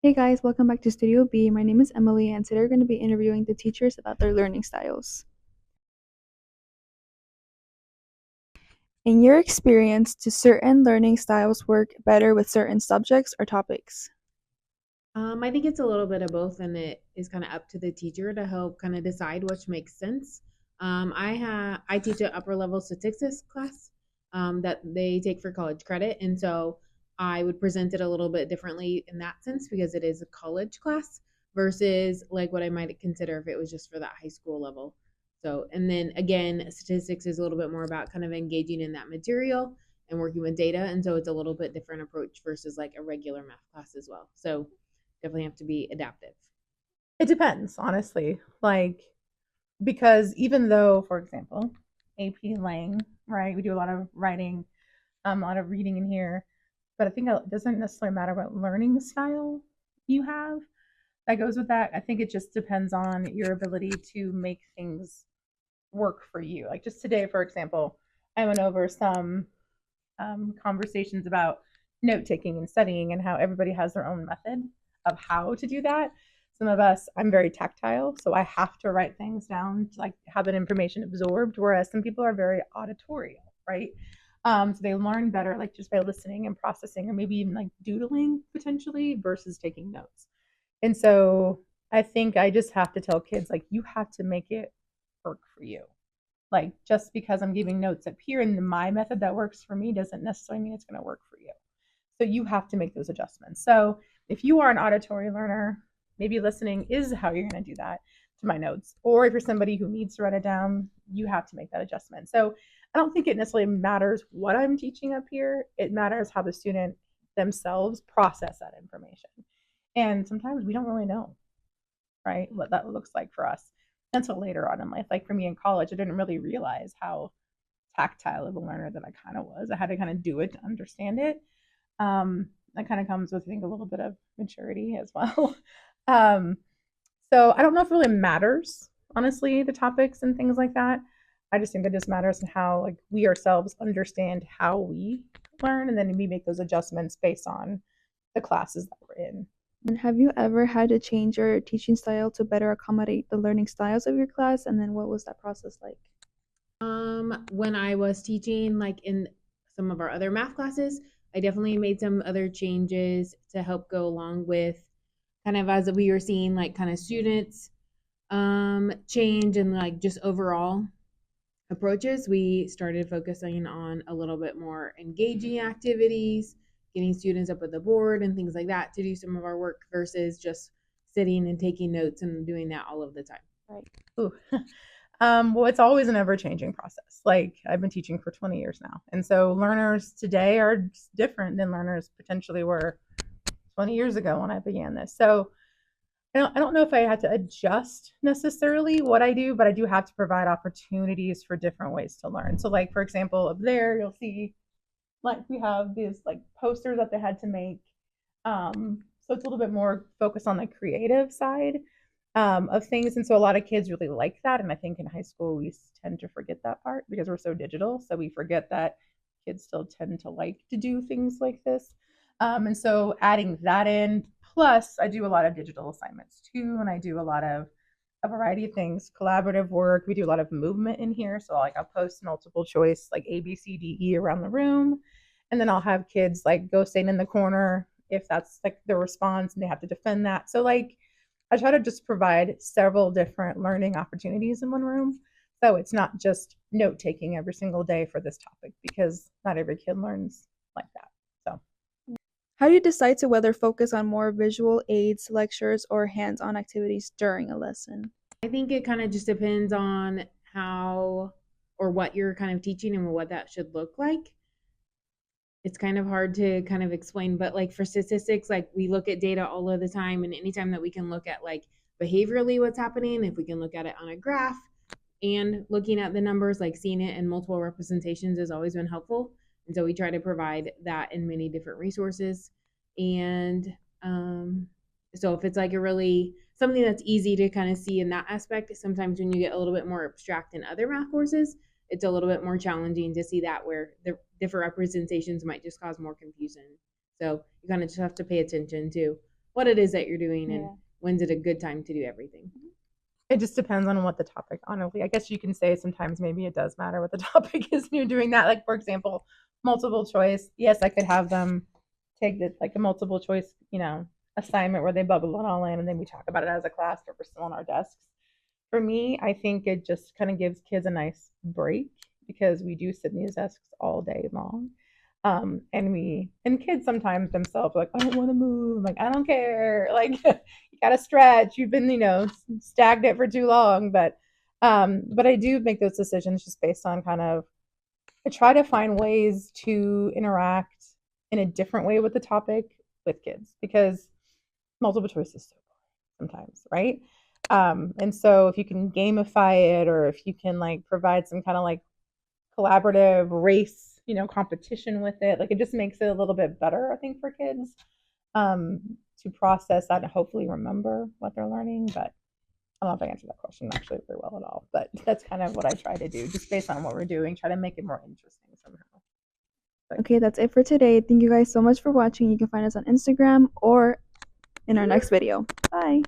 Hey guys, welcome back to Studio B. My name is Emily, and today we're going to be interviewing the teachers about their learning styles. In your experience, do certain learning styles work better with certain subjects or topics? I think it's a little bit of both, and it is kind of up to the teacher to help kind of decide which makes sense. I teach an upper level statistics class that they take for college credit, and so I would present it a little bit differently in that sense because it is a college class versus like what I might consider if it was just for that high school level. So, and then again, statistics is a little bit more about kind of engaging in that material and working with data, and so it's a little bit different approach versus like a regular math class as well. So definitely have to be adaptive. It depends, honestly. Because even though, for example, AP Lang, right, we do a lot of writing, a lot of reading in here, but I think it doesn't necessarily matter what learning style you have that goes with that. I think it just depends on your ability to make things work for you. Like just today, for example, I went over some conversations about note taking and studying and how everybody has their own method of how to do that. Some of us, I'm very tactile, so I have to write things down to like have that information absorbed, whereas some people are very auditorial, right? So they learn better like just by listening and processing, or maybe even like doodling potentially versus taking notes. And so I think I just have to tell kids like you have to make it work for you. Like just because I'm giving notes up here and my method that works for me doesn't necessarily mean it's going to work for you. So you have to make those adjustments. So if you are an auditory learner, maybe listening is how you're going to do that to my notes. Or if you're somebody who needs to write it down, you have to make that adjustment. So I don't think it necessarily matters what I'm teaching up here. It matters how the student themselves process that information. And sometimes we don't really know, right, what that looks like for us until later on in life. Like for me in college, I didn't really realize how tactile of a learner that I kind of was. I had to kind of do it to understand it. That kind of comes with, I think, a little bit of maturity as well. um, so I don't know if it really matters, honestly, the topics and things like that. I just think it just matters in how like we ourselves understand how we learn, and then we make those adjustments based on the classes that we're in. And have you ever had to change your teaching style to better accommodate the learning styles of your class? And then what was that process like? When I was teaching, like in some of our other math classes, I definitely made some other changes to help go along with kind of as we were seeing like kind of students change and like just overall approaches. We started focusing on a little bit more engaging activities, getting students up at the board and things like that to do some of our work versus just sitting and taking notes and doing that all of the time. Right. Ooh. Well, it's always an ever changing process. Like I've been teaching for 20 years now. And so learners today are different than learners potentially were 20 years ago when I began this. So I don't know if I had to adjust necessarily what I do, but I do have to provide opportunities for different ways to learn. So, like, for example, up there, you'll see like we have these like posters that they had to make. So it's a little bit more focused on the creative side of things. And so a lot of kids really like that. And I think in high school, we tend to forget that part because we're so digital. So we forget that kids still tend to like to do things like this. And so adding that in, plus I do a lot of digital assignments too. And I do a lot of a variety of things, collaborative work. We do a lot of movement in here. So like I'll post multiple choice, like A, B, C, D, E around the room. And then I'll have kids like go stand in the corner if that's like the response and they have to defend that. So like I try to just provide several different learning opportunities in one room. So it's not just note taking every single day for this topic because not every kid learns like that. So How do you decide to whether focus on more visual aids, lectures, or hands-on activities during a lesson? I think it kind of just depends on how or what you're kind of teaching and what that should look like. It's kind of hard to kind of explain, but like for statistics, like we look at data all of the time, and anytime that we can look at like behaviorally what's happening, if we can look at it on a graph and looking at the numbers, like seeing it in multiple representations has always been helpful. And so we try to provide that in many different resources. And so if it's like a really something that's easy to kind of see in that aspect, sometimes when you get a little bit more abstract in other math courses, it's a little bit more challenging to see that where the different representations might just cause more confusion. So you kind of just have to pay attention to what it is that you're doing and Yeah. when's it a good time to do everything. It just depends on what the topic, honestly. I guess you can say sometimes maybe it does matter what the topic is when you're doing that. Like, for example, multiple choice. Yes, I could have them take this like a multiple choice, assignment where they bubble it all in and then we talk about it as a class or we're still on our desks. For me, I think it just kind of gives kids a nice break because we do sit in these desks all day long. And kids sometimes themselves are like, I don't want to move. I'm like, I don't care. Like, you gotta stretch. You've been, stagnant for too long. But I do make those decisions just based on I try to find ways to interact in a different way with the topic with kids because multiple choice is so boring sometimes, right? And so if you can gamify it or if you can like provide some kind of like collaborative race, competition with it, like it just makes it a little bit better, I think, for kids to process that and hopefully remember what they're learning. But I don't know if I answered that question actually very well at all, but that's kind of what I try to do, just based on what we're doing, try to make it more interesting somehow. Okay, that's it for today. Thank you guys so much for watching. You can find us on Instagram or in our next video. Bye.